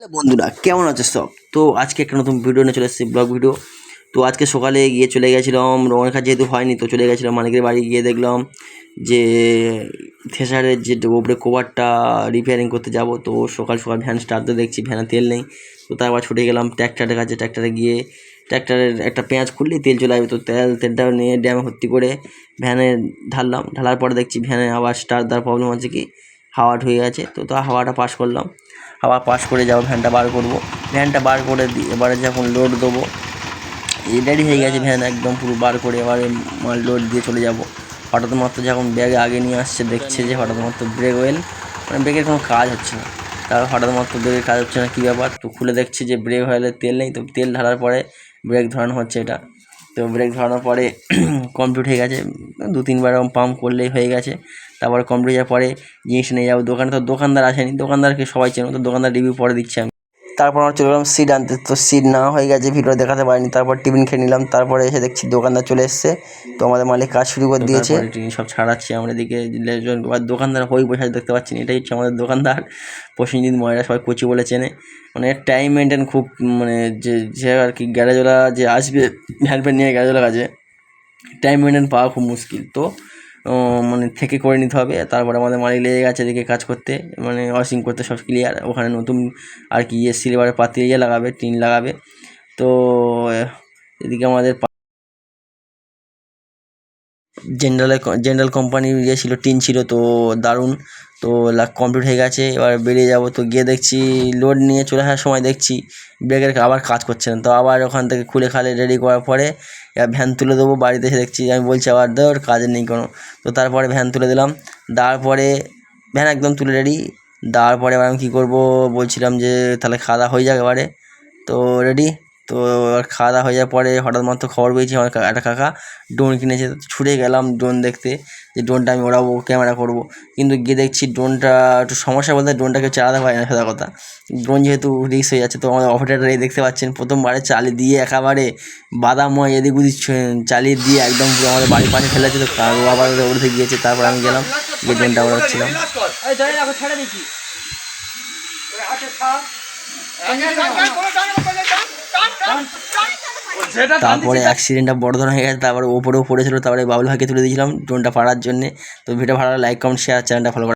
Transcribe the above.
বন্ধুরা কেমন আছে সব? তো আজকে একটা নতুন ভিডিও নিয়ে চলে এসেছি, ব্লগ ভিডিও। তো আজকে সকালে গিয়ে চলে গেছিলাম, রঙের কাজ যেহেতু হয়নি তো চলে গেছিলাম মালিকের বাড়ি। গিয়ে দেখলাম যে থ্রেশারের যে ওপরে কভারটা রিপেয়ারিং করতে যাব। তো সকাল সকাল ভ্যান স্টার্ট দিয়ে দেখছি ভ্যানে তেল নেই। তো তারপর ছুটে গেলাম ট্র্যাক্টরের কাছে। ট্র্যাক্টরে গিয়ে ট্র্যাক্টরের একটা পেঁয়াজ খুললেই তেল চলে আসবে। তো তেলটা নিয়ে ড্যামে ভর্তি করে ভ্যানে ঢাললাম। ঢালার পরে দেখছি ভ্যানে আবার স্টার্ট দেওয়ার প্রবলেম হচ্ছে, কি হাওয়া ঢুকে গেছে। তো হাওয়াটা পাস করলাম, হাওয়া পাস করে যাবো, ভ্যানটা বার করবো। ভ্যানটা বার করে এবারে যখন লোড দেবো, রেডি হয়ে গেছে ভ্যান একদম পুরো বার করে, এবারে মাল লোড দিয়ে চলে যাব। হঠাৎ মাত্র যখন ব্যাগ আগে নিয়ে আসছে, দেখছে যে হঠাৎ মাত্র ব্রেক ওয়েল মানে ব্রেকের কোনো কাজ হচ্ছে না। তারপর হঠাৎ মাত্র ব্রেকের কাজ হচ্ছে না, কী ব্যাপার? তো খুলে দেখছি যে ব্রেক অয়েলের তেল নেই। তো তেল ঢালার পরে ব্রেক ধরানো হচ্ছে এটা। তো ব্রেক ধরানোর পরে কমপ্লিট হয়ে গেছে, 2-3বার এরকম পাম্প করলেই হয়ে গেছে। তারপরে কমপ্লিট হওয়ার পরে জিনিস নিয়ে যাবো দোকানে। তো দোকানদার আসেনি, দোকানদারকে সবাই চেনো, তো দোকানদার রিভিউ পরে দিচ্ছি আমি। তারপর আমরা চলে গেলাম সিট আনতে। তো সিট না হয়ে গেছে, ভিডিও দেখাতে পারিনি। তারপর টিফিন খেয়ে নিলাম। তারপরে এসে দেখছি দোকানদার চলে এসছে। তো আমাদের মালিক কাজ শুরু করে দিয়েছে। সব ছাড়াচ্ছি আমরা এদিকে। দোকানদার হয়ে বসে দেখতে পাচ্ছি না, এটাই হচ্ছে আমাদের দোকানদার প্রসেনজিৎ ময়রা, সবাই কোচি বলে চেনে। মানে টাইম মেনটেন খুব, মানে যে আর কি গ্যারেজওয়ালা যে আসবে ভ্যান ফ্যান নিয়ে গ্যারেজওয়ালার কাছে, টাইম মেনটেন পাওয়া খুব মুশকিল। তো মানে থেকে করে নিতে হবে। তারপরে আমাদের মালিক লেগে গেছে এদিকে কাজ করতে, মানে ওয়াশিং করতে, সব ক্লিয়ার। ওখানে নতুন আর কি সিলভারের পাতি লাগাবে, টিন লাগাবে। তো এদিকে আমাদের জেনারেল কোম্পানির ছিল, টিন ছিল, তো দারুণ। তো কমপ্লিট হয়ে গেছে, এবার বেরিয়ে যাব। তো গিয়ে দেখছি লোড নিয়ে চলে আসার সময় দেখছি ব্রেকের আবার কাজ করছে না। তো আবার ওখান থেকে খুলে খালে রেডি করার পরে এবার ভ্যান তুলে দেবো। বাড়িতে এসে দেখছি, আমি বলছি আবার ধর কাজ নেই কোনো। তো তারপরে ভ্যান তুলে দিলাম, দেওয়ার পরে ভ্যান একদম তুলে রেডি। দেওয়ার পরে এবার আমি কী করবো বলছিলাম যে তাহলে খাওয়া দাওয়া হয়ে যাক এবারে। তো রেডি। তো এবার খাওয়া দাওয়া হয়ে যাওয়ার পরে হঠাৎ মাত্র খবর পেয়েছি আমার একটা কাকা ড্রোন কিনেছে। ছুটে গেলাম ড্রোন দেখতে, যে ড্রোনটা আমি ওড়াবো, ক্যামেরা করবো। কিন্তু গিয়ে দেখছি ড্রোনটা একটু সমস্যা বলতে ড্রোনটাকে চালাতে পারি না, সাদা কথা। ড্রোন যেহেতু রিস্ক হয়ে যাচ্ছে, তো আমাদের অপারেটার এই দেখতে পাচ্ছেন প্রথমবারে চালিয়ে দিয়ে একেবারে বাদাময় এদিক ওদিক চালিয়ে দিয়ে একদম পুরো আমাদের বাড়ির পাশে ফেলেছে। তো ও আবার উড়তে গিয়েছে। তারপর আমি গেলাম, গিয়ে ড্রোনটা ওড়াচ্ছিলাম। তারপরে অ্যাক্সিডেন্টটা বড় ধরনের হয়ে গেছে। তারপরে ওপরেও পড়েছিল। তারপরে বাবুল ভাইকে তুলে দিয়েছিলাম ড্রোনটা পাড়ার জন্যে। তো ভিডিও ভালো লাগলে লাইক, কমেন্ট, শেয়ার, চ্যানেলটা ফলো